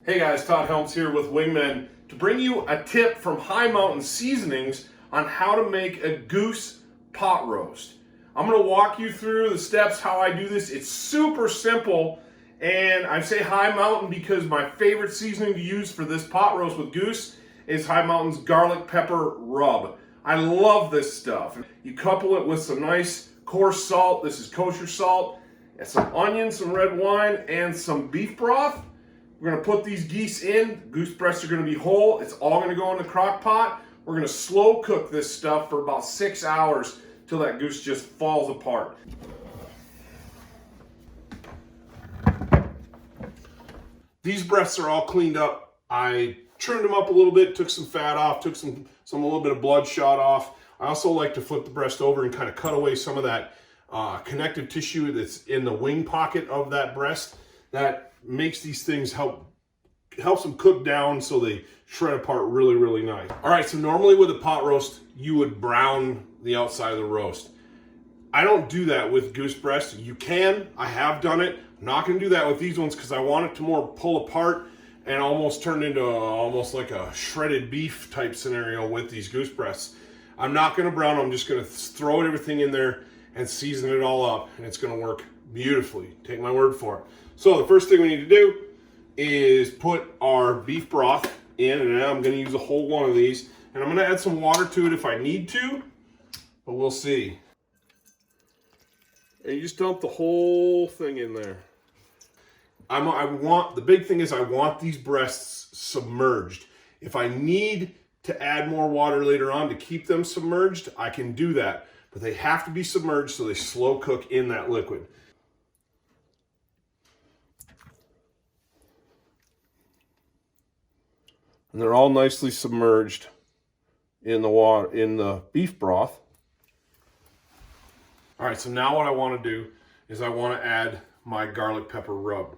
Hey guys, Todd Helms here with Wingmen to bring you a tip from Hi Mountain Seasonings on how to make a goose pot roast. I'm going to walk you through the steps how I do this. It's super simple, and I say Hi Mountain because my favorite seasoning to use for this pot roast with goose is Hi Mountain's garlic pepper rub. I love this stuff. You couple it with some nice coarse salt. This is kosher salt, and some onion, some red wine, and some beef broth. We're going to put these geese in. Goose breasts are going to be whole. It's all going to go in the crock pot. We're going to slow cook this stuff for about 6 hours till that goose just falls apart. These breasts are all cleaned up. I trimmed them up a little bit, took some fat off, took some a little bit of bloodshot off. I also like to flip the breast over and kind of cut away some of that connective tissue that's in the wing pocket of that breast. That makes these things helps them cook down so they shred apart really, really nice. All right, so normally with a pot roast, you would brown the outside of the roast. I don't do that with goose breast. You can, I have done it. I'm not gonna do that with these ones because I want it to more pull apart and almost turn into almost like a shredded beef type scenario with these goose breasts. I'm not gonna brown them, I'm just gonna throw everything in there and season it all up, and it's gonna work beautifully. Take my word for it. So the first thing we need to do is put our beef broth in, and I'm going to use a whole one of these, and I'm going to add some water to it if I need to, but we'll see. And you just dump the whole thing in there. The big thing is I want these breasts submerged. If I need to add more water later on to keep them submerged, I can do that, but they have to be submerged so they slow cook in that liquid. And they're all nicely submerged in the water, in the beef broth. All right, so now what I want to do is I want to add my garlic pepper rub.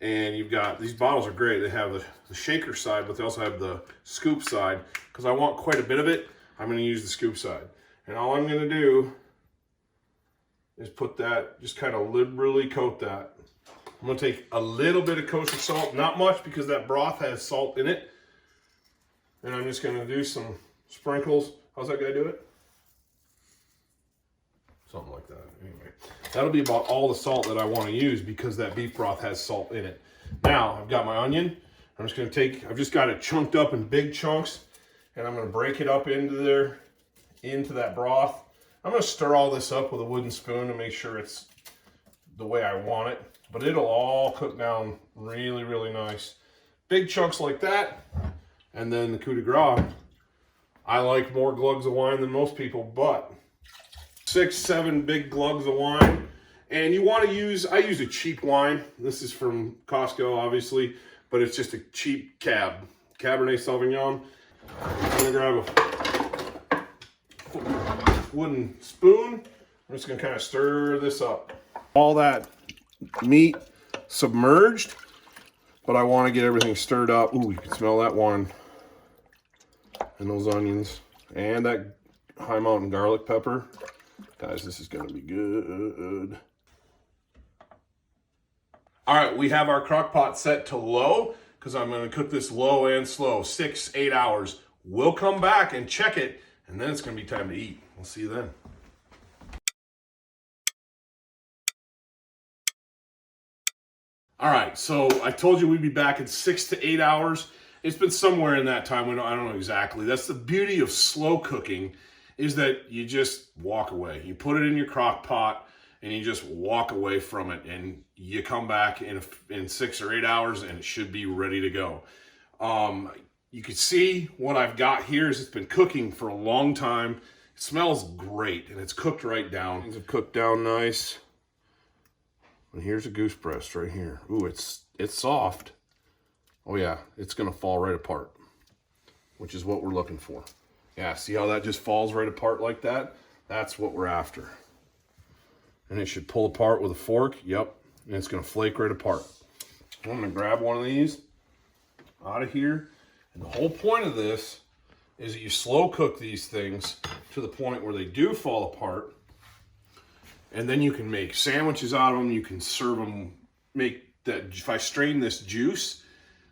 And you've got, these bottles are great. They have the shaker side, but they also have the scoop side. Because I want quite a bit of it, I'm going to use the scoop side. And all I'm going to do is put that, just kind of liberally coat that. I'm going to take a little bit of kosher salt, not much because that broth has salt in it. And I'm just going to do some sprinkles. How's that guy do it? Something like that. Anyway, that'll be about all the salt that I want to use because that beef broth has salt in it. Now, I've got my onion. I'm just going to take, I've just got it chunked up in big chunks, and I'm going to break it up into there, into that broth. I'm going to stir all this up with a wooden spoon to make sure it's the way I want it. But it'll all cook down really, really nice. Big chunks like that. And then the coup de grace, I like more glugs of wine than most people, but 6, 7 big glugs of wine. And you want to use, I use a cheap wine. This is from Costco, obviously, but it's just a cheap Cabernet Sauvignon. I'm gonna grab a wooden spoon. I'm just gonna kind of stir this up. All that meat submerged, but I want to get everything stirred up. Ooh, you can smell that wine. And those onions and that Hi Mountain garlic pepper. Guys, this is going to be good. All right, we have our crock pot set to low because I'm going to cook this low and slow, 6, 8 hours. We'll come back and check it, and then it's going to be time to eat. We'll see you then. All right, so I told you we'd be back in 6 to 8 hours. It's been somewhere in that time. I don't know exactly. That's the beauty of slow cooking, is that you just walk away. You put it in your crock pot and you just walk away from it, and you come back in 6 or 8 hours and it should be ready to go. You can see what I've got here is it's been cooking for a long time. It smells great and it's cooked right down. Things have cooked down nice. And here's a goose breast right here. Ooh, it's soft. Oh yeah, it's gonna fall right apart, which is what we're looking for. Yeah, see how that just falls right apart like that? That's what we're after. And it should pull apart with a fork, yep, and it's gonna flake right apart. I'm gonna grab one of these out of here. And the whole point of this is that you slow cook these things to the point where they do fall apart. And then you can make sandwiches out of them. You can serve them, make that, if I strain this juice,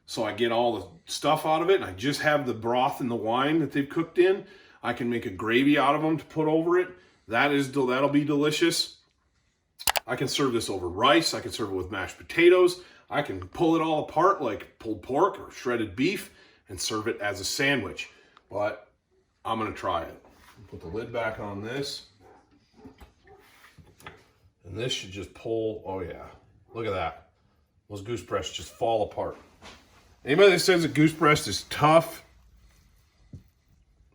so I get all the stuff out of it, and I just have the broth and the wine that they've cooked in. I can make a gravy out of them to put over it. That'll be delicious. I can serve this over rice. I can serve it with mashed potatoes. I can pull it all apart like pulled pork or shredded beef and serve it as a sandwich. But I'm gonna try it. Put the lid back on this. And this should just pull, oh yeah. Look at that. Those goose breasts just fall apart. Anybody that says a goose breast is tough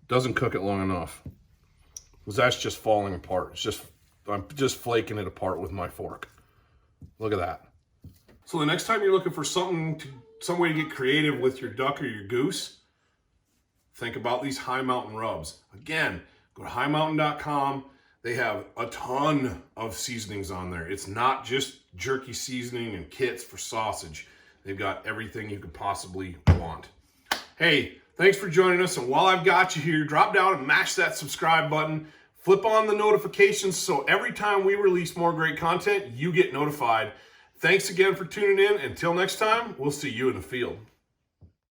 doesn't cook it long enough. Because that's just falling apart. I'm just flaking it apart with my fork. Look at that. So the next time you're looking for some way to get creative with your duck or your goose, think about these Hi Mountain rubs. Again, go to highmountain.com. They have a ton of seasonings on there. It's not just jerky seasoning and kits for sausage. They've got everything you could possibly want. Hey, thanks for joining us. And while I've got you here, drop down and mash that subscribe button. Flip on the notifications so every time we release more great content, you get notified. Thanks again for tuning in. Until next time, we'll see you in the field.